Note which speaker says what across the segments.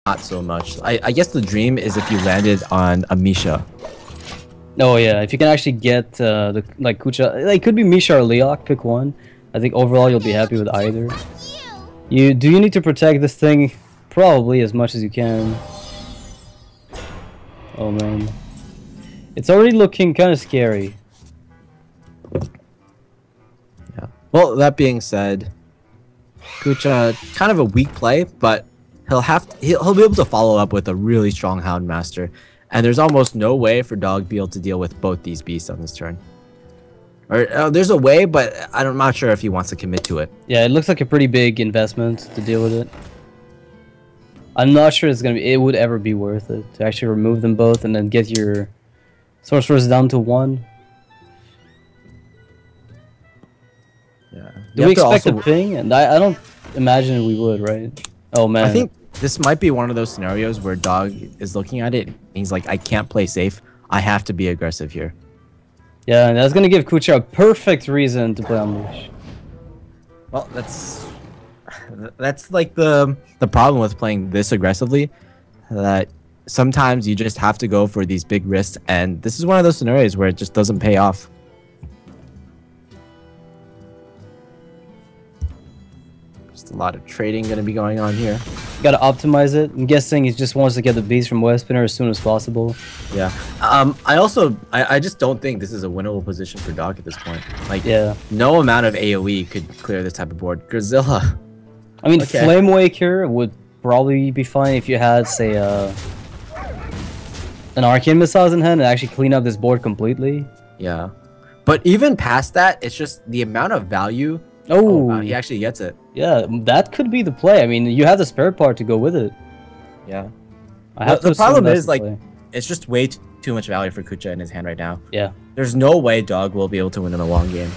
Speaker 1: not so much. I guess the dream is if you landed on a Misha.
Speaker 2: Oh yeah, if you can actually get the like Kucha, like could be Misha or Leok, pick one. I think overall you'll be happy with either. You need to protect this thing probably as much as you can. Oh man, it's already looking kind of scary.
Speaker 1: Yeah. Well, that being said, Kucha kind of a weak play, but he'll be able to follow up with a really strong Houndmaster, and there's almost no way for Dog to be able to deal with both these beasts on this turn. Or there's a way, but I'm not sure if he wants to commit to it.
Speaker 2: Yeah, it looks like a pretty big investment to deal with it. I'm not sure it would ever be worth it to actually remove them both and then get your sorcerers down to 1.
Speaker 1: Yeah.
Speaker 2: Do we expect a ping? And I don't imagine we would, right? Oh man.
Speaker 1: I think this might be one of those scenarios where Dog is looking at it and he's like, I can't play safe. I have to be aggressive here.
Speaker 2: Yeah, and that's gonna give Kucha a perfect reason to play Unleash.
Speaker 1: Well, that's like the problem with playing this aggressively, that sometimes you just have to go for these big risks, and this is one of those scenarios where it just doesn't pay off. Just a lot of trading gonna be going on here.
Speaker 2: Gotta optimize it. I'm guessing he just wants to get the beast from West Spinner as soon as possible.
Speaker 1: Yeah. I just don't think this is a winnable position for Dog at this point. Like,
Speaker 2: yeah,
Speaker 1: no amount of AoE could clear this type of board. Grazilla.
Speaker 2: I mean, okay. Flame Waker would probably be fine if you had, say, an Arcane Missiles in hand and actually clean up this board completely.
Speaker 1: Yeah. But even past that, it's just the amount of value.
Speaker 2: Oh,
Speaker 1: wow, he actually gets it.
Speaker 2: Yeah, that could be the play. I mean, you have the spare part to go with it.
Speaker 1: Yeah.
Speaker 2: The
Speaker 1: problem is, like, it's just way too much value for Kucha in his hand right now.
Speaker 2: Yeah.
Speaker 1: There's no way Dog will be able to win in a long game.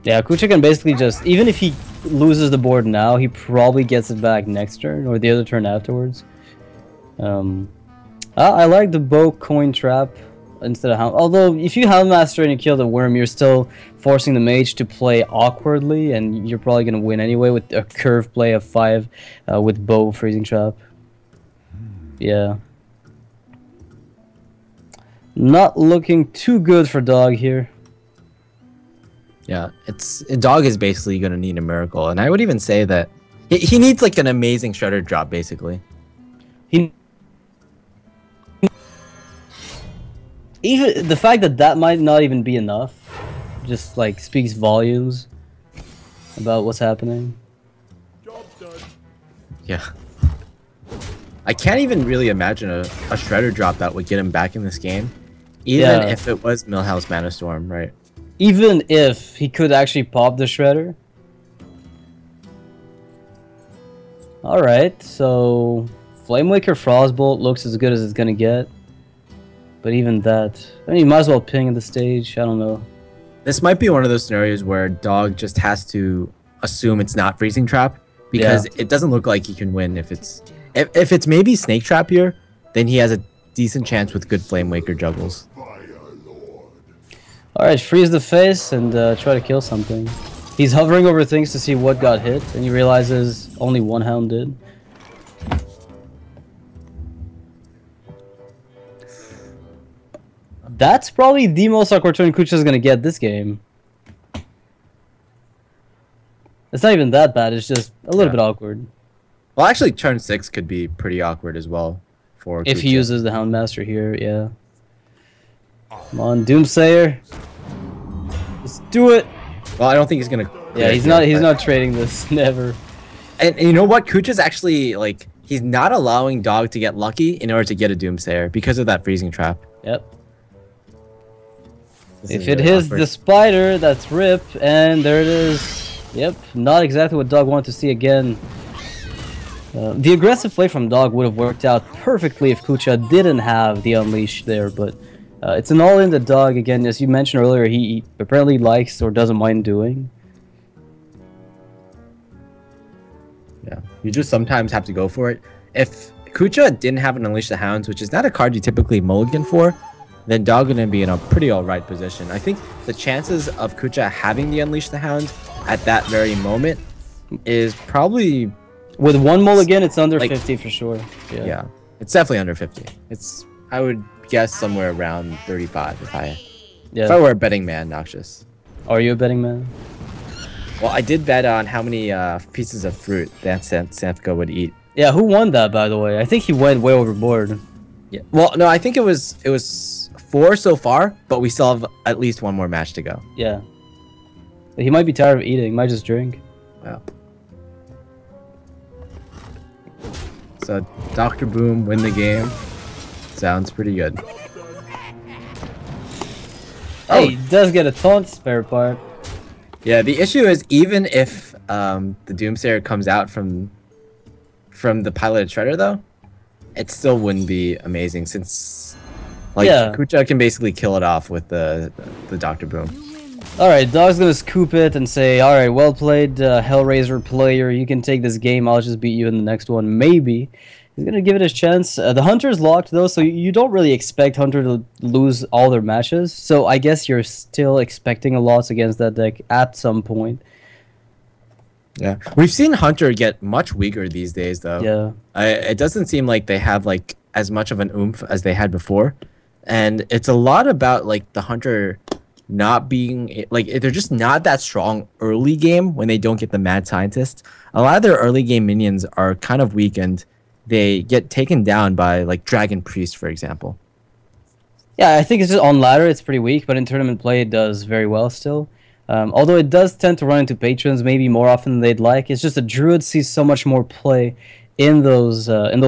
Speaker 2: Yeah, Kucha can basically just, even if he loses the board now, he probably gets it back next turn or the other turn afterwards. I like the bow coin trap instead of Hound. Although, if you Houndmaster and you kill the worm, you're still forcing the mage to play awkwardly, and you're probably going to win anyway with a curve play of 5 with bow freezing trap. Yeah. Not looking too good for Dog here.
Speaker 1: Yeah, Dog is basically going to need a miracle, and I would even say that he needs like an amazing Shredder drop, basically.
Speaker 2: Even the fact that might not even be enough, just like speaks volumes about what's happening.
Speaker 3: Job done.
Speaker 1: Yeah. I can't even really imagine a Shredder drop that would get him back in this game, even if it was Millhouse Mana Storm, right?
Speaker 2: Even if he could actually pop the Shredder. Alright, so Flamewaker Frostbolt looks as good as it's gonna get. But even that, I mean, you might as well ping at the stage, I don't know.
Speaker 1: This might be one of those scenarios where Dog just has to assume it's not Freezing Trap, because it doesn't look like he can win if it's maybe Snake Trap here, then he has a decent chance with good Flamewaker juggles.
Speaker 2: Alright, freeze the face and try to kill something. He's hovering over things to see what got hit, and he realizes only one Hound did. That's probably the most awkward turn Kucha's gonna get this game. It's not even that bad, it's just a little bit awkward.
Speaker 1: Well, actually, turn 6 could be pretty awkward as well for
Speaker 2: if
Speaker 1: Kucha.
Speaker 2: He uses the Houndmaster here, yeah. Come on, Doomsayer. Let's do it.
Speaker 1: Well, I don't think he's gonna.
Speaker 2: Yeah, he's not trading this, never.
Speaker 1: And you know what? Kucha's actually like he's not allowing Dog to get lucky in order to get a Doomsayer because of that freezing trap.
Speaker 2: Yep. If it hits the spider, that's rip, and there it is. Yep, not exactly what Dog wanted to see again. The aggressive play from Dog would have worked out perfectly if Kucha didn't have the Unleash there, but it's an all-in that Dog, again, as you mentioned earlier, he apparently likes or doesn't mind doing.
Speaker 1: Yeah, you just sometimes have to go for it. If Kucha didn't have an Unleash the Hounds, which is not a card you typically mulligan for, then Dog gonna be in a pretty alright position. I think the chances of Kucha having the Unleash the Hounds at that very moment is probably
Speaker 2: With one mulligan, it's under
Speaker 1: Like,
Speaker 2: 50 for sure.
Speaker 1: Yeah, it's definitely under 50. It's, I would guess, somewhere around 35 if I were a betting man, Noxious.
Speaker 2: Are you a betting man?
Speaker 1: Well, I did bet on how many pieces of fruit that Sanfka would eat.
Speaker 2: Yeah, who won that, by the way? I think he went way overboard.
Speaker 1: Yeah. Well, no, I think it was 4 so far, but we still have at least one more match to go.
Speaker 2: Yeah. He might be tired of eating. He might just drink.
Speaker 1: Wow. So, Dr. Boom win the game. Sounds pretty good.
Speaker 2: Hey, he does get a taunt spare part.
Speaker 1: Yeah, the issue is even if the Doomsayer comes out from the piloted Shredder, though, it still wouldn't be amazing since, like, Kucha can basically kill it off with the Dr. Boom.
Speaker 2: Alright, Dog's gonna scoop it and say, alright, well played, Hellraiser player, you can take this game, I'll just beat you in the next one, maybe. He's gonna give it his chance. The Hunter's locked, though, so you don't really expect Hunter to lose all their matches, so I guess you're still expecting a loss against that deck at some point.
Speaker 1: Yeah, we've seen Hunter get much weaker these days, though.
Speaker 2: Yeah.
Speaker 1: It doesn't seem like they have, like, as much of an oomph as they had before, and it's a lot about, like, the Hunter not being, like, they're just not that strong early game when they don't get the Mad Scientist. A lot of their early game minions are kind of weakened. They get taken down by, like, Dragon Priest, for example.
Speaker 2: Yeah, I think it's just on ladder it's pretty weak, but in tournament play it does very well still. Although it does tend to run into patrons maybe more often than they'd like. It's just the Druid sees so much more play in those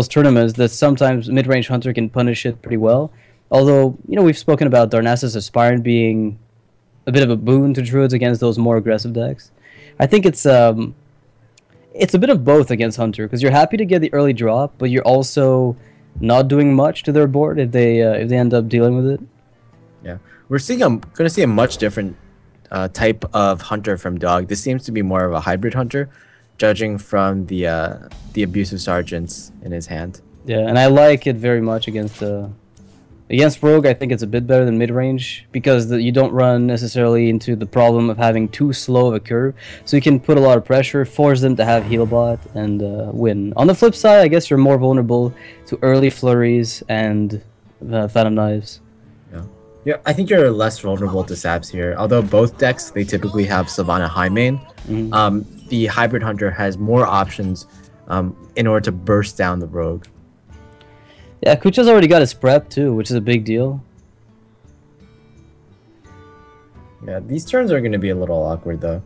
Speaker 2: tournaments that sometimes mid-range Hunter can punish it pretty well. Although, you know, we've spoken about Darnassus Aspirant being a bit of a boon to Druids against those more aggressive decks. I think it's a bit of both against Hunter, because you're happy to get the early drop, but you're also not doing much to their board if they end up dealing with it.
Speaker 1: Yeah, we're going to see a much different type of Hunter from Dog. This seems to be more of a hybrid Hunter, judging from the abusive sergeants in his hand.
Speaker 2: Yeah, and I like it very much against Rogue. I think it's a bit better than mid-range because you don't run necessarily into the problem of having too slow of a curve. So you can put a lot of pressure, force them to have heal bot, and win. On the flip side, I guess you're more vulnerable to early flurries and Phantom Knives.
Speaker 1: Yeah, I think you're less vulnerable to saps here. Although both decks, they typically have Savannah high main. The hybrid Hunter has more options in order to burst down the Rogue.
Speaker 2: Yeah, Kucha's already got his prep too, which is a big deal.
Speaker 1: Yeah, these turns are going to be a little awkward though.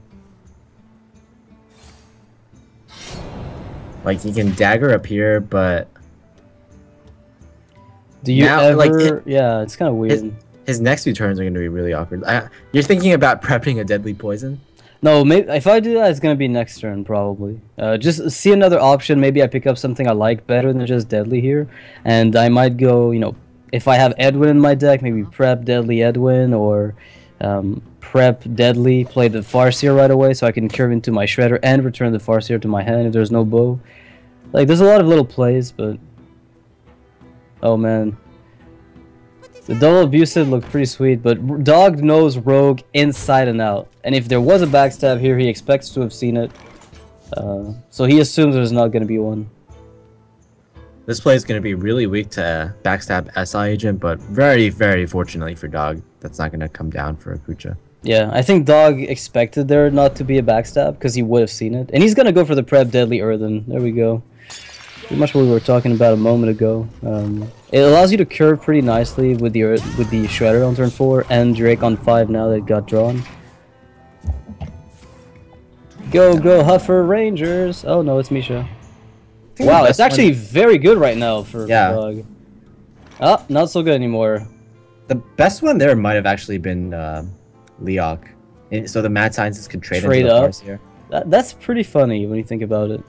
Speaker 1: Like, he can dagger up here, but
Speaker 2: do you ever? Like, yeah, it's kind of weird.
Speaker 1: His next few turns are going to be really awkward. You're thinking about prepping a deadly poison?
Speaker 2: No, maybe if I do that, it's gonna be next turn probably. Just see another option. Maybe I pick up something I like better than just Deadly here, and I might go. You know, if I have Edwin in my deck, maybe prep Deadly Edwin or prep Deadly, play the Farseer right away, so I can curve into my Shredder and return the Farseer to my hand if there's no bow. Like, there's a lot of little plays, but oh man. The double abusive looked pretty sweet, but Dog knows Rogue inside and out. And if there was a backstab here, he expects to have seen it. So he assumes there's not going to be one.
Speaker 1: This play is going to be really weak to backstab SI agent, but very, very fortunately for Dog, that's not going to come down for Kucha.
Speaker 2: Yeah, I think Dog expected there not to be a backstab because he would have seen it. And he's going to go for the prep Deadly Earthen. There we go. Pretty much what we were talking about a moment ago. It allows you to curve pretty nicely with the Shredder on turn 4 and Drake on 5 now that it got drawn. Go Huffer Rangers! Oh no, it's Misha. Wow, it's actually very good right now for Dog. Oh, not so good anymore.
Speaker 1: The best one there might have actually been Leok. So the Mad Scientist could trade into the force here.
Speaker 2: That's pretty funny when you think about it.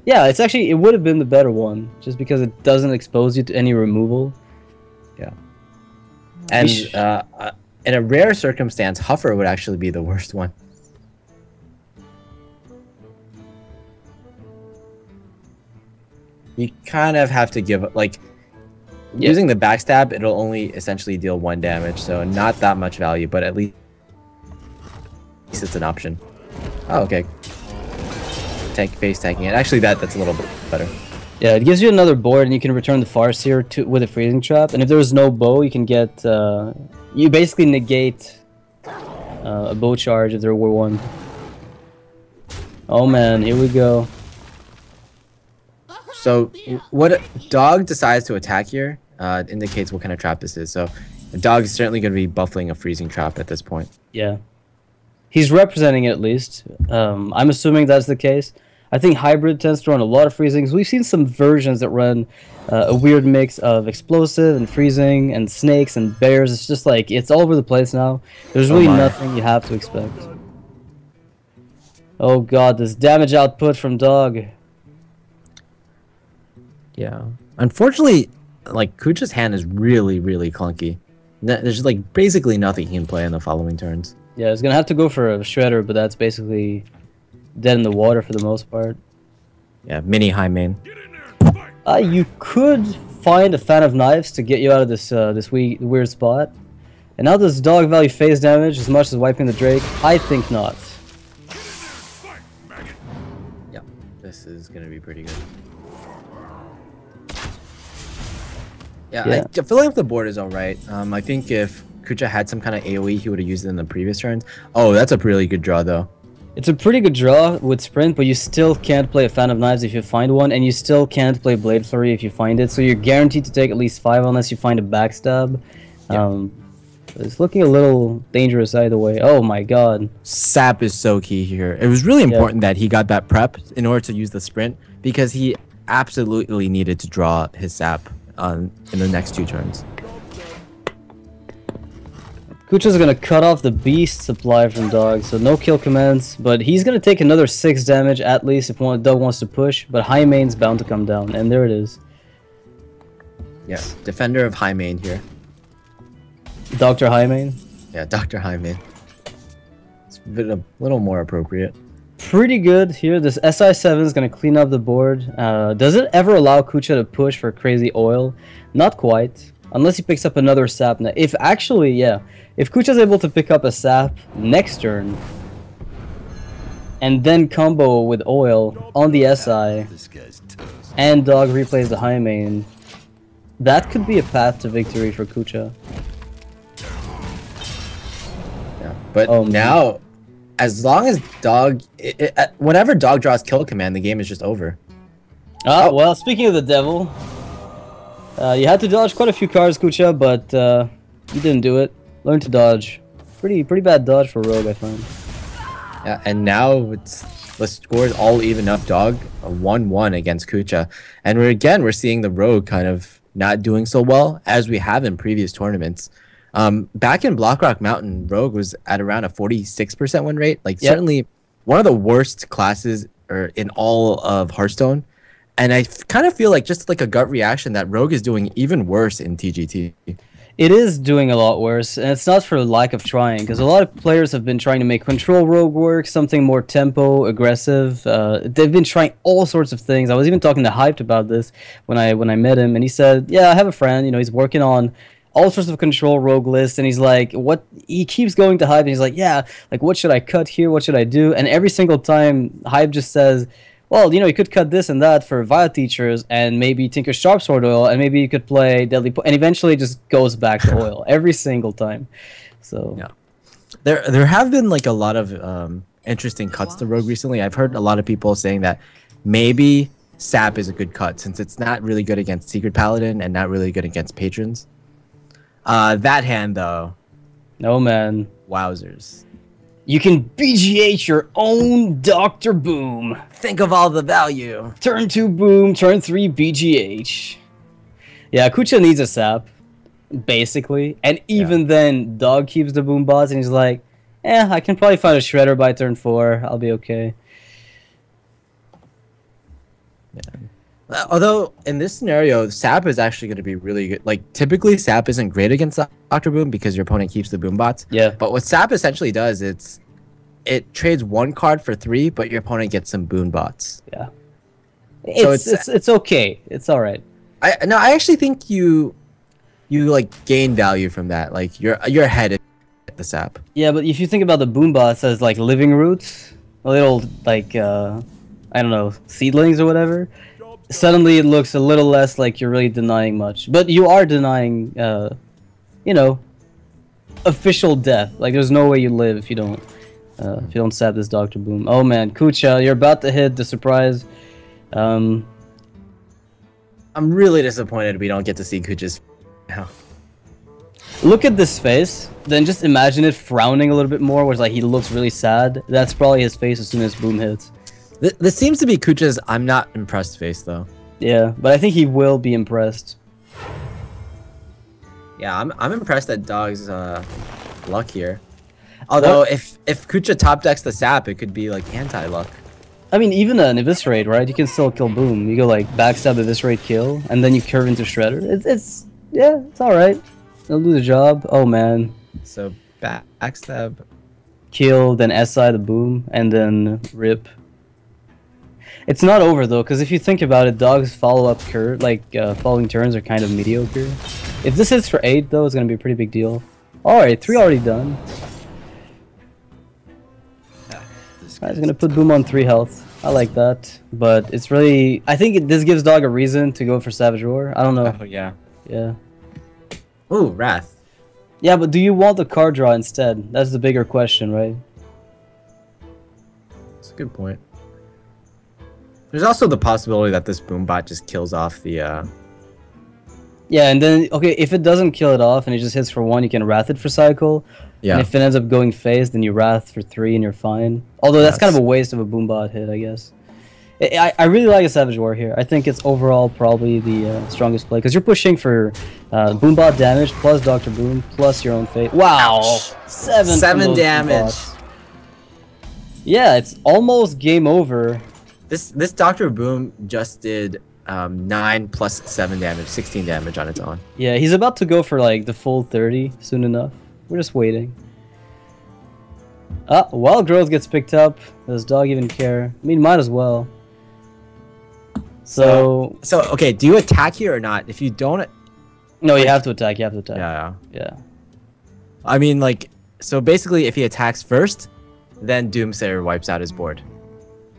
Speaker 2: Yeah, it would have been the better one, just because it doesn't expose you to any removal. Yeah. And in a rare circumstance, Huffer would actually be the worst one. You kind of have to give up, like, using the backstab, it'll only essentially deal 1 damage, so not that much value, but at least it's an option. Oh, okay.
Speaker 1: face tanking it. Actually, that's a little bit better.
Speaker 2: Yeah, it gives you another board, and you can return the Farseer to with a freezing trap. And if there's no bow, you can get you basically negate a bow charge if there were one. Oh man, here we go.
Speaker 1: So what dog decides to attack here indicates what kind of trap this is. So the dog is certainly going to be buffling a freezing trap at this point.
Speaker 2: Yeah. He's representing it at least. I'm assuming that's the case. I think Hybrid tends to run a lot of freezings. We've seen some versions that run a weird mix of explosive and freezing and snakes and bears. It's just like, it's all over the place now. There's really nothing you have to expect. Oh god, this damage output from dog.
Speaker 1: Yeah. Unfortunately, like, Kucha's hand is really, really clunky. There's, like, basically nothing he can play in the following turns.
Speaker 2: Yeah, he's gonna have to go for a Shredder, but that's basically dead in the water for the most part.
Speaker 1: Yeah, mini high main.
Speaker 2: You could find a Fan of Knives to get you out of this this weird spot. And now does dog value phase damage as much as wiping the Drake? I think not.
Speaker 1: Yeah, this is gonna be pretty good. Yeah, I feel like the board is alright. I think if Kucha had some kind of AoE, he would have used it in the previous turns. Oh, that's a really good draw, though.
Speaker 2: It's a pretty good draw with Sprint, but you still can't play a Fan of Knives if you find one, and you still can't play Blade Flurry if you find it, so you're guaranteed to take at least 5 unless you find a backstab. Yeah. It's looking a little dangerous either way. Oh my god.
Speaker 1: Sap is so key here. It was really important that he got that prep in order to use the Sprint, because he absolutely needed to draw his Sap in the next 2 turns.
Speaker 2: Kucha's gonna cut off the beast supply from dog, so no kill commands, but he's gonna take another 6 damage at least if dog wants to push, but high main's bound to come down, and there it is.
Speaker 1: Yeah, defender of high main here.
Speaker 2: Dr. High Main?
Speaker 1: Yeah, Dr. High main. It's a little more appropriate.
Speaker 2: Pretty good here. This SI7 is going to clean up the board. Does it ever allow Kucha to push for crazy oil? Not quite. Unless he picks up another sap. If actually, yeah. If Kucha's able to pick up a sap next turn, and then combo with oil on the SI, and dog replays the high main, that could be a path to victory for Kucha.
Speaker 1: Yeah, but now, as long as dog, whenever dog draws kill command, the game is just over.
Speaker 2: Well, speaking of the devil, you had to dodge quite a few cards, Kucha, but you didn't do it. Learn to dodge. Pretty bad dodge for Rogue, I find.
Speaker 1: Yeah, and now the score is all even up. Dog a 1-1 against Kucha, and we're seeing the Rogue kind of not doing so well as we have in previous tournaments. Back in Blackrock Mountain, Rogue was at around a 46% win rate. Like, certainly one of the worst classes in all of Hearthstone. And I kind of feel like, just like a gut reaction, that Rogue is doing even worse in TGT.
Speaker 2: It is doing a lot worse, and it's not for lack of trying, because a lot of players have been trying to make Control Rogue work, something more tempo, aggressive. They've been trying all sorts of things. I was even talking to Hyped about this when I met him, and he said, yeah, I have a friend, you know, he's working on all sorts of Control Rogue lists, and he's like, what? He keeps going to Hype, and he's like, yeah, like, what should I cut here? What should I do? And every single time, Hype just says, well, you know, you could cut this and that for Via Teachers, and maybe Tinker Sharpsword oil, and maybe you could play Deadly and eventually it just goes back to oil every single time. So
Speaker 1: yeah, there have been like a lot of interesting cuts to Rogue recently. I've heard a lot of people saying that maybe Sap is a good cut since it's not really good against Secret Paladin and not really good against Patrons. That hand though,
Speaker 2: no man,
Speaker 1: wowzers.
Speaker 2: You can BGH your own Dr. Boom.
Speaker 1: Think of all the value.
Speaker 2: Turn 2 Boom, turn 3 BGH. Yeah, Kucha needs a sap, basically. And even then, Dog keeps the Boom bots, and he's like, I can probably find a Shredder by turn 4. I'll be okay.
Speaker 1: Yeah. Although, in this scenario, Sap is actually going to be really good. Like, typically, Sap isn't great against Dr. Boom because your opponent keeps the Boom bots.
Speaker 2: Yeah.
Speaker 1: But what Sap essentially does, it trades 1 card for 3, but your opponent gets some Boom bots.
Speaker 2: Yeah. It's okay. It's all right.
Speaker 1: I actually think you like gain value from that. Like, you're ahead at the Sap.
Speaker 2: Yeah, but if you think about the Boom bots as like living roots, a little like I don't know, seedlings or whatever, suddenly it looks a little less like you're really denying much. But you are denying, you know, official death. Like there's no way you live if you don't stab this Dr. Boom. Oh man, Kucha, you're about to hit the surprise.
Speaker 1: I'm really disappointed we don't get to see Kucha's now.
Speaker 2: Look at this face, then just imagine it frowning a little bit more, where it's like he looks really sad. That's probably his face as soon as Boom hits.
Speaker 1: This seems to be Kucha's I'm not impressed face, though.
Speaker 2: Yeah, but I think he will be impressed.
Speaker 1: Yeah, I'm impressed at Dog's luck here. Although, if Kucha top decks the sap, it could be like anti-luck.
Speaker 2: I mean, even an Eviscerate, right? You can still kill Boom. You go like backstab, Eviscerate, kill, and then you curve into Shredder. Yeah, it's alright. It'll do the job. Oh man.
Speaker 1: So backstab,
Speaker 2: kill, then SI the Boom, and then rip. It's not over though, because if you think about it, Dog's follow-up curve, following turns are kind of mediocre. If this hits for 8 though, it's gonna be a pretty big deal. Alright, 3 already done. Alright, he's gonna put Boom on 3 health. I like that, but it's really, I think this gives Dog a reason to go for Savage Roar. I don't know.
Speaker 1: Oh yeah.
Speaker 2: Yeah.
Speaker 1: Ooh, Wrath.
Speaker 2: Yeah, but do you want the card draw instead? That's the bigger question, right?
Speaker 1: That's a good point. There's also the possibility that this Boombot just kills off the
Speaker 2: Yeah, and then, okay, if it doesn't kill it off and it just hits for 1, you can Wrath it for cycle.
Speaker 1: Yeah.
Speaker 2: And if it ends up going phase, then you Wrath for 3 and you're fine. Although that's kind of a waste of a Boombot hit, I guess. I really like a Savage War here. I think it's overall probably the strongest play, because you're pushing for Boombot damage plus Dr. Boom plus your own fate. Wow!
Speaker 1: Ouch.
Speaker 2: 7
Speaker 1: damage.
Speaker 2: Boombots. Yeah, it's almost game over.
Speaker 1: This Dr. Boom just did 9 plus 7 damage, 16 damage on its own.
Speaker 2: Yeah, he's about to go for like the full 30 soon enough. We're just waiting. Wild Growth gets picked up. Does Dog even care? I mean, might as well. So
Speaker 1: okay, do you attack here or not? If you don't,
Speaker 2: no, you have to attack. You have to attack.
Speaker 1: Yeah. I mean, like, so basically, if he attacks first, then Doomsayer wipes out his board.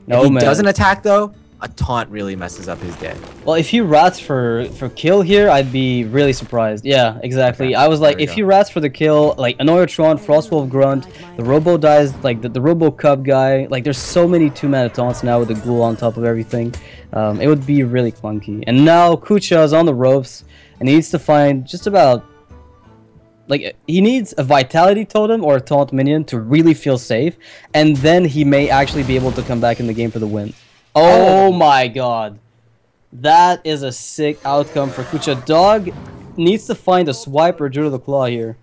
Speaker 2: No,
Speaker 1: if he
Speaker 2: man.
Speaker 1: doesn't attack though, a taunt really messes up his day.
Speaker 2: Well, if he rats for kill here, I'd be really surprised. Yeah, exactly. Okay, I was like, if he rats for the kill, like Annoyertron, Frostwolf Grunt, the Robo dies, like the Robo Cub guy, like there's so many 2-mana taunts now with the Ghoul on top of everything. It would be really clunky. And now Kucha is on the ropes, and he needs to find just about, like, he needs a Vitality Totem or a Taunt Minion to really feel safe, and then he may actually be able to come back in the game for the win. Oh my god. That is a sick outcome for Kucha. Dog needs to find a Swipe or Druid of the Claw here.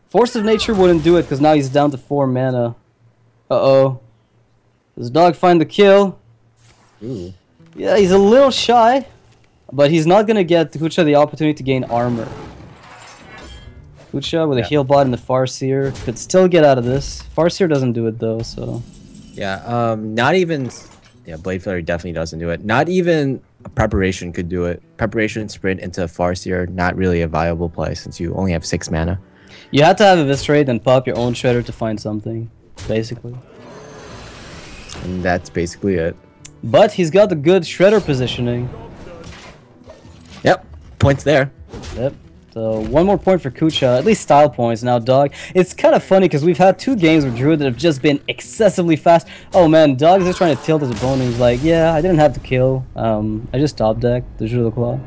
Speaker 2: Force of Nature wouldn't do it because now he's down to 4 mana. Uh-oh. Does Dog find the kill?
Speaker 1: Ooh.
Speaker 2: Yeah, he's a little shy, but he's not going to get Kucha the opportunity to gain armor. Kucha with a heal bot and the Farseer could still get out of this. Farseer doesn't do it though, so...
Speaker 1: Yeah, not even... Yeah, Blade Flare definitely doesn't do it. Not even a Preparation could do it. Preparation Sprint into Farseer, not really a viable play since you only have 6 mana.
Speaker 2: You have to have Eviscerate and pop your own Shredder to find something, basically.
Speaker 1: And that's basically it.
Speaker 2: But he's got the good Shredder positioning.
Speaker 1: Yep, points there.
Speaker 2: Yep. So one more point for Kucha, at least style points. Now Dog, it's kind of funny because we've had 2 games with Druid that have just been excessively fast. Oh man, Dog is just trying to tilt his opponent. He's like, yeah, I didn't have to kill. I just top decked the Druid of the Claw.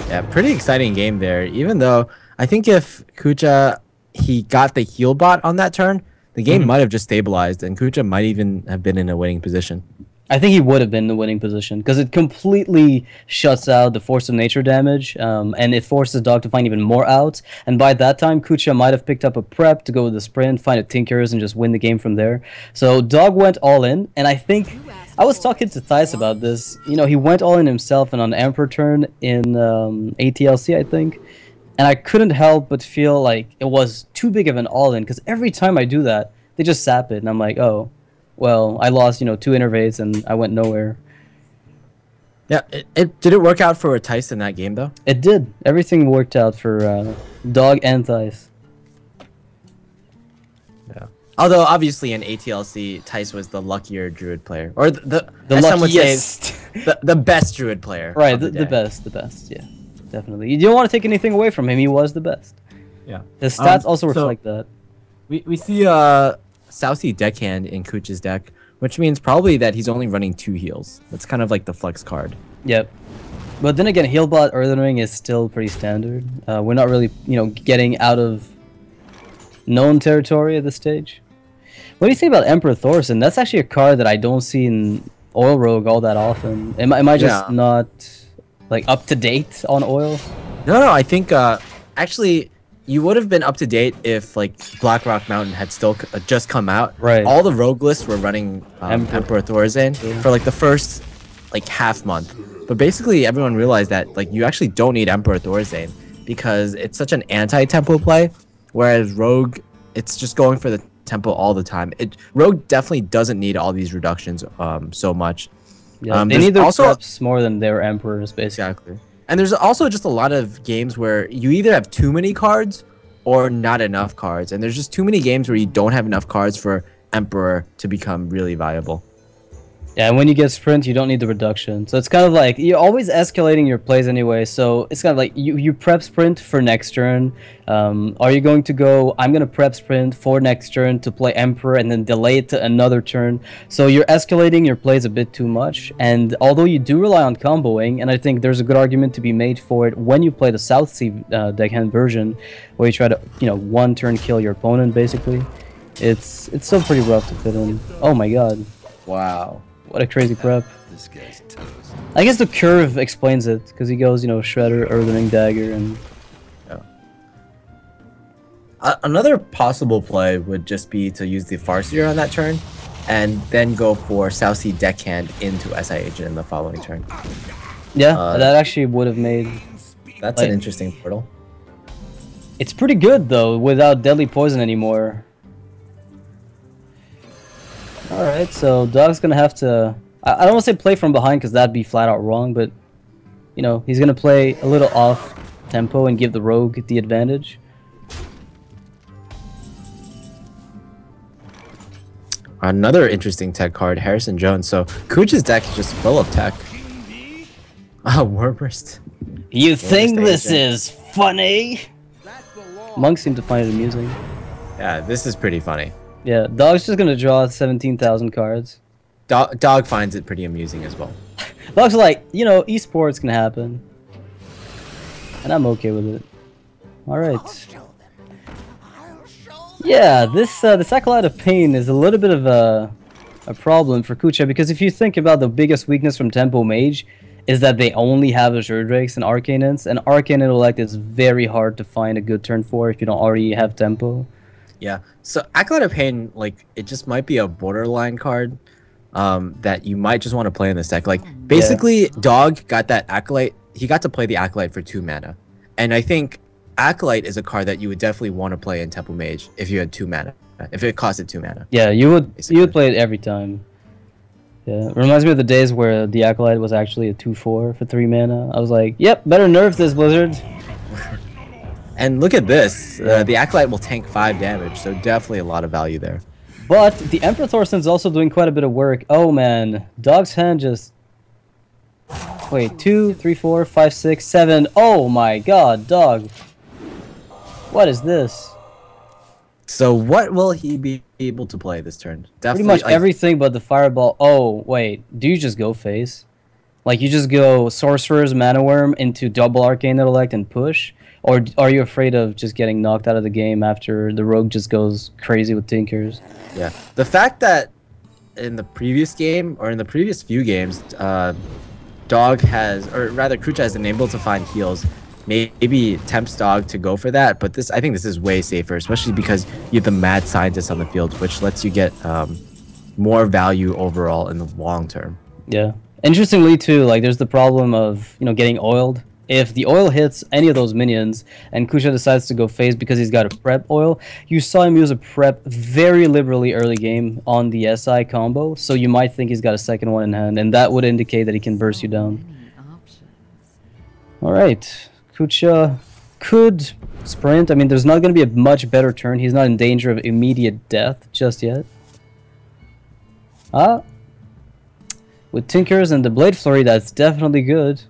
Speaker 2: Yeah,
Speaker 1: pretty exciting game there. Even though I think if Kucha he got the heal bot on that turn, the game might have just stabilized and Kucha might even have been in a winning position.
Speaker 2: I think he would have been in the winning position because it completely shuts out the Force of Nature damage, and it forces Dog to find even more outs. And by that time, Kucha might have picked up a prep to go with the sprint, find a Tinker's, and just win the game from there. So Dog went all in, and I think I was talking to Thijs about this. You know, he went all in himself and on Emperor turn in ATLC, I think. And I couldn't help but feel like it was too big of an all in because every time I do that, they just sap it, and I'm like, oh. Well, I lost, you know, 2 innervates and I went nowhere.
Speaker 1: Yeah, did it work out for Thijs in that game though?
Speaker 2: It did. Everything worked out for Dog and Thijs.
Speaker 1: Yeah. Although obviously in ATLC, Tice was the luckier druid player, or the
Speaker 2: The
Speaker 1: as some would say,
Speaker 2: luckiest.
Speaker 1: the best druid player.
Speaker 2: Right,
Speaker 1: of
Speaker 2: the
Speaker 1: day.
Speaker 2: best, yeah, definitely. You don't want to take anything away from him. He was the best.
Speaker 1: Yeah.
Speaker 2: His stats also
Speaker 1: so
Speaker 2: reflect that.
Speaker 1: We see Southsea deckhand in Kucha's deck, which means probably that he's only running 2 heals. That's kind of like the flex card.
Speaker 2: Yep. But then again, Healbot Earthen Ring is still pretty standard. We're not really, getting out of known territory at this stage. What do you think about Emperor Thorson? That's actually a card that I don't see in Oil Rogue all that often. Am I just not like up to date on Oil?
Speaker 1: No, I think actually you would have been up to date if like Blackrock Mountain had still just come out.
Speaker 2: Right.
Speaker 1: All the rogue lists were running Emperor Thorson for like the first like half month. But basically everyone realized that like you actually don't need Emperor Thorson because it's such an anti-tempo play, whereas Rogue, it's just going for the tempo all the time. Rogue definitely doesn't need all these reductions so much.
Speaker 2: Yeah, they need their preps more than their Emperors, basically.
Speaker 1: Exactly. And there's also just a lot of games where you either have too many cards or not enough cards. And there's just too many games where you don't have enough cards for Emperor to become really viable.
Speaker 2: Yeah, and when you get sprint, you don't need the reduction. So it's kind of like, you're always escalating your plays anyway. So it's kind of like, you prep sprint for next turn. Are you going to go, I'm going to prep sprint for next turn to play Emperor and then delay it to another turn. So you're escalating your plays a bit too much. And although you do rely on comboing, and I think there's a good argument to be made for it when you play the Southsea deckhand version, where you try to, one turn kill your opponent, basically. It's still pretty rough to fit in. Oh my god.
Speaker 1: Wow.
Speaker 2: What a crazy prep. This guy's toast. I guess the curve explains it, because he goes, Shredder, Earthen Ring Dagger, and...
Speaker 1: Yeah. Another possible play would just be to use the Farseer on that turn, and then go for Southsea deckhand into SI Agent in the following turn.
Speaker 2: Yeah, that actually would have made...
Speaker 1: That's an interesting portal.
Speaker 2: It's pretty good, though, without Deadly Poison anymore. Alright, so Dog's gonna have to... I don't want to say play from behind, because that'd be flat out wrong, but... he's gonna play a little off tempo and give the Rogue the advantage.
Speaker 1: Another interesting tech card, Harrison Jones. So Kucha's deck is just full of tech. Warburst.
Speaker 2: You think this is funny? Monks seem to find it amusing.
Speaker 1: Yeah, this is pretty funny.
Speaker 2: Yeah, Dog's just gonna draw 17,000 cards.
Speaker 1: Dog finds it pretty amusing as well.
Speaker 2: Dog's like, esports can happen. And I'm okay with it. Alright. Yeah, this Acolyte of Pain is a little bit of a problem for Kucha, because if you think about the biggest weakness from Tempo Mage, is that they only have Azure Drakes and Arcane Ints, and Arcane Intellect is very hard to find a good turn for if you don't already have Tempo.
Speaker 1: Yeah, so Acolyte of Pain, like, it just might be a borderline card that you might just want to play in this deck. Like, basically, Dog got that Acolyte, he got to play the Acolyte for 2 mana. And I think Acolyte is a card that you would definitely want to play in Tempo Mage if you had 2 mana, if it costed 2 mana.
Speaker 2: Yeah, you would play it every time. Yeah, it reminds me of the days where the Acolyte was actually a 2/4 for 3 mana. I was like, yep, better nerf this, Blizzard.
Speaker 1: And look at this. The Acolyte will tank 5 damage, so definitely a lot of value there.
Speaker 2: But the Emperor Thorson's also doing quite a bit of work. Oh man, Dog's hand just... Wait, 2, 3, 4, 5, 6, 7. Oh my god, Dog. What is this?
Speaker 1: So what will he be able to play this turn? Definitely,
Speaker 2: pretty much everything but the Fireball. Oh, wait. Do you just go face? Like, you just go Sorcerer's Mana Worm into double Arcane Intellect and push? Or are you afraid of just getting knocked out of the game after the Rogue just goes crazy with Tinkers?
Speaker 1: Yeah. The fact that in the previous game, or in the previous few games, Dog has, or rather Kucha has been able to find heals, maybe tempts Dog to go for that, but I think this is way safer, especially because you have the Mad Scientist on the field, which lets you get more value overall in the long term.
Speaker 2: Yeah. Interestingly, too, like, there's the problem of, getting oiled. If the oil hits any of those minions, and Kucha decides to go phase because he's got a prep oil, you saw him use a prep very liberally early game on the SI combo, so you might think he's got a second one in hand, and that would indicate that he can burst you down. Alright, Kucha could sprint. I mean, there's not going to be a much better turn. He's not in danger of immediate death just yet. Ah. With Tinkers and the Blade Flurry, that's definitely good.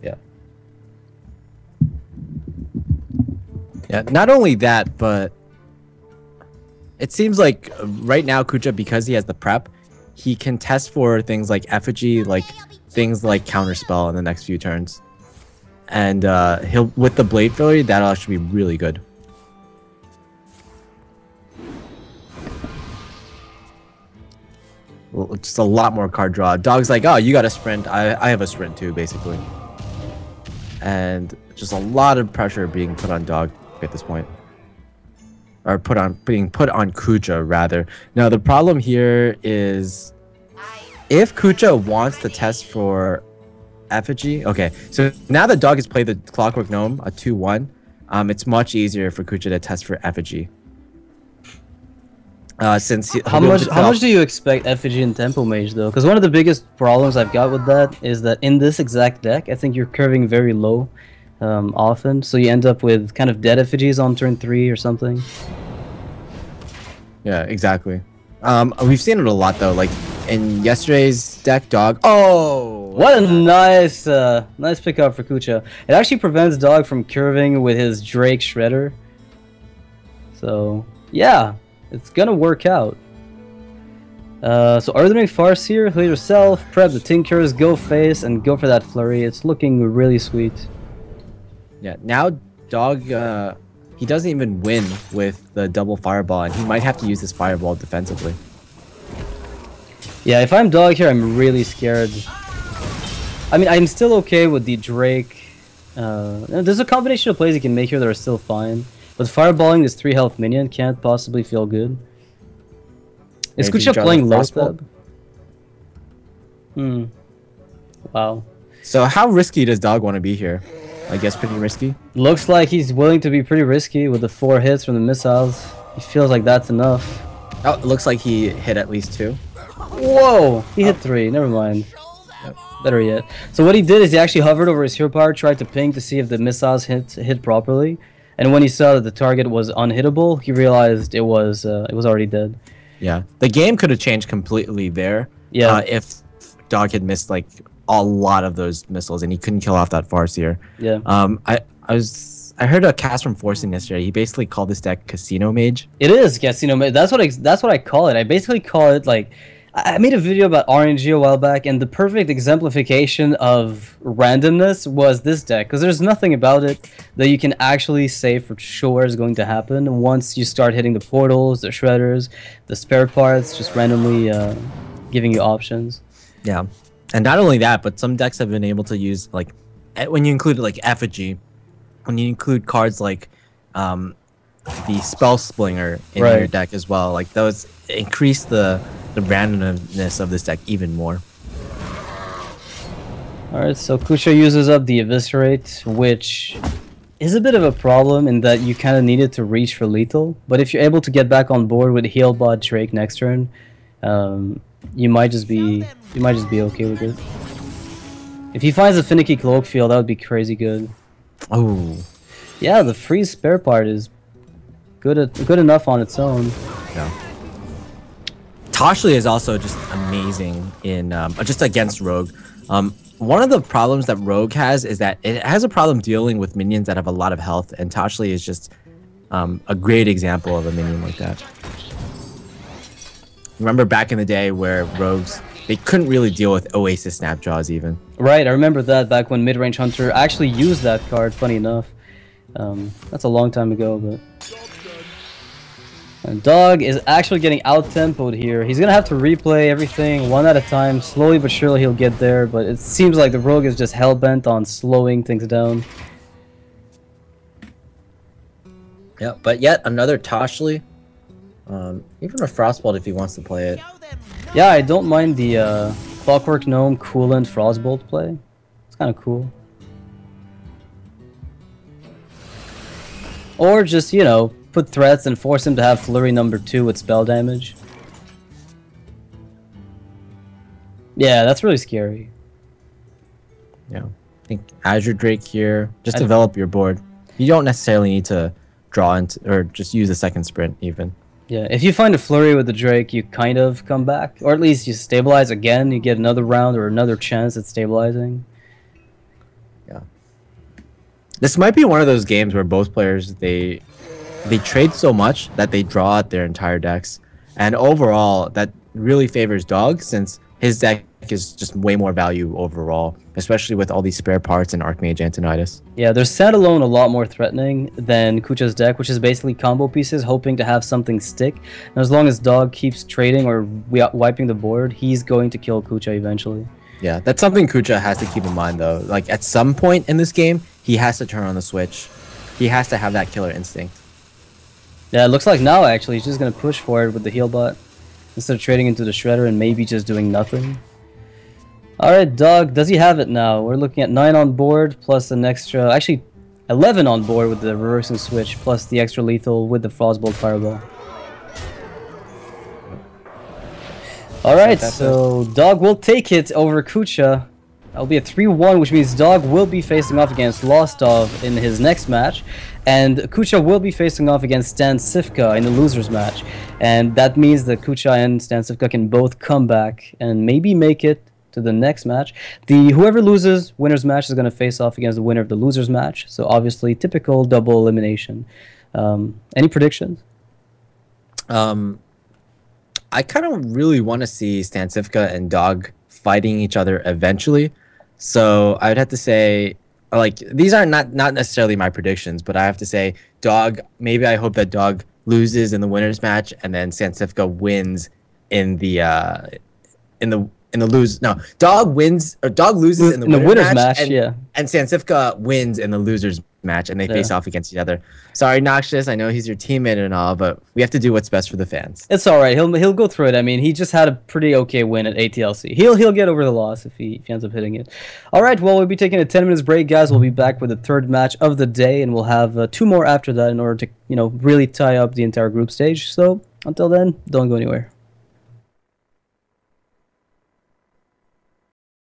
Speaker 1: Yeah. Yeah, not only that, but it seems like right now Kucha, because he has the prep, he can test for things like effigy, like things like counterspell in the next few turns. And he'll with the Blade Flurry, that'll actually be really good. Well, just a lot more card draw. Dog's like, oh, you got a sprint. I have a sprint too, basically. And just a lot of pressure being put on Dog at this point. Or being put on Kucha, rather. Now, the problem here is if Kucha wants to test for effigy. Okay, so now that Dog has played the Clockwork Gnome, a 2-1, it's much easier for Kucha to test for effigy. Since
Speaker 2: how much do you expect effigy and tempo mage though? Because one of the biggest problems I've got with that is that in this exact deck, I think you're curving very low often, so you end up with kind of dead effigies on turn 3 or something.
Speaker 1: Yeah, exactly. We've seen it a lot though, like in yesterday's deck, Dog. Oh,
Speaker 2: what a nice nice pickup for Kucha. It actually prevents Dog from curving with his Drake Shredder. So yeah. It's gonna work out. So Earthring Farseer, heal yourself, prep the Tinkers, go face, and go for that flurry. It's looking really sweet.
Speaker 1: Yeah, now Dog, he doesn't even win with the double fireball, and he might have to use this fireball defensively.
Speaker 2: Yeah, if I'm Dog here, I'm really scared. I mean, I'm still okay with the Drake. There's a combination of plays you can make here that are still fine. But fireballing this 3 health minion can't possibly feel good. Is Kucha playing low step? Wow.
Speaker 1: So how risky does Dog want to be here? I guess pretty risky.
Speaker 2: Looks like he's willing to be pretty risky with the 4 hits from the missiles. He feels like that's enough.
Speaker 1: Oh, it looks like he hit at least 2.
Speaker 2: Whoa! He hit 3. Never mind.
Speaker 1: Yep.
Speaker 2: Better yet. So what he did is he actually hovered over his hero power, tried to ping to see if the missiles hit properly. And when he saw that the target was unhittable, he realized it was already dead. Yeah.
Speaker 1: The game could have changed completely there.
Speaker 2: Yeah.
Speaker 1: If Dog had missed like a lot of those missiles and he couldn't kill off that Farseer.
Speaker 2: Yeah.
Speaker 1: I heard a cast from Forcing yesterday. He basically called this deck Casino Mage.
Speaker 2: It is Casino Mage. That's what I call it. I basically call it like. I made a video about RNG a while back, and the perfect exemplification of randomness was this deck, because there's nothing about it that you can actually say for sure is going to happen once you start hitting the portals, the shredders, the spare parts, just randomly giving you options.
Speaker 1: Yeah, and not only that, but some decks have been able to use, like, when you include like Effigy, when you include cards like the Spell Slinger in your deck as well, like those increase the randomness of this deck even more.
Speaker 2: Alright, so Kucha uses up the Eviscerate, which is a bit of a problem in that you kind of need it to reach for lethal, but if you're able to get back on board with Healbot Drake next turn, you might just be okay with it. If he finds a Finicky Cloak Field, that would be crazy good.
Speaker 1: Oh.
Speaker 2: Yeah, the free spare part is good enough on its own.
Speaker 1: Yeah. Toshli is also just amazing in just against Rogue. One of the problems that Rogue has is that it has a problem dealing with minions that have a lot of health, and Toshli is just a great example of a minion like that. Remember back in the day where Rogues, they couldn't really deal with Oasis Snapjaws even.
Speaker 2: Right, I remember that back when Midrange Hunter actually used that card, funny enough. That's a long time ago, but... And Dog is actually getting out-tempoed here. He's gonna have to replay everything one at a time. Slowly but surely he'll get there, but it seems like the Rogue is just hell-bent on slowing things down.
Speaker 1: Yeah, but yet another Toshli. Even a Frostbolt if he wants to play it.
Speaker 2: Yeah, I don't mind the Clockwork Gnome Coolant Frostbolt play. It's kind of cool. Or just, you know, put threats and force him to have Flurry #2 with spell damage. Yeah, that's really scary.
Speaker 1: Yeah, I think Azure Drake here. Just develop your board. You don't necessarily need to draw into or just use a second sprint even.
Speaker 2: Yeah, if you find a flurry with the Drake, you kind of come back, or at least you stabilize again. You get another round or another chance at stabilizing.
Speaker 1: Yeah, this might be one of those games where both players they trade so much that they draw out their entire decks, and overall that really favors Dog since his deck is just way more value overall, especially with all these spare parts and Archmage Antonidas.
Speaker 2: Yeah, there's standalone a lot more threatening than Kucha's deck, which is basically combo pieces hoping to have something stick. And as long as Dog keeps trading or wiping the board, he's going to kill Kucha eventually.
Speaker 1: Yeah, that's something Kucha has to keep in mind though. Like at some point in this game, he has to turn on the switch. He has to have that killer instinct.
Speaker 2: Yeah, it looks like now actually he's just going to push for it with the heal bot instead of trading into the Shredder and maybe just doing nothing. Alright, Dog, does he have it now? We're looking at 9 on board, plus an extra... Actually, 11 on board with the reversing switch, plus the extra lethal with the Frostbolt Fireball. Alright, so Dog will take it over Kucha. That'll be a 3-1, which means Dog will be facing off against Lostov in his next match. And Kucha will be facing off against Stan Sivka in the loser's match. And that means that Kucha and Stan Sivka can both come back and maybe make it to the next match. Whoever loses winner's match is going to face off against the winner of the loser's match. So obviously typical double elimination. Any predictions?
Speaker 1: I kind of really want to see Stancifka and Dog fighting each other eventually. So I would have to say, like, these are not necessarily my predictions, but I have to say Dog, maybe I hope that Dog loses in the winner's match and then Stancifka wins in the lose. No, Dog wins or Dog loses in the winner's match, and Stancifka wins in the loser's match, and they face off against each other. Sorry, Noxious, I know he's your teammate and all, but we have to do what's best for the fans.
Speaker 2: It's all right. He'll go through it. I mean, he just had a pretty okay win at ATLC. He'll get over the loss if he ends up hitting it. All right. Well, we'll be taking a 10 minutes break, guys. We'll be back with the third match of the day, and we'll have 2 more after that in order to really tie up the entire group stage. So until then, don't go anywhere.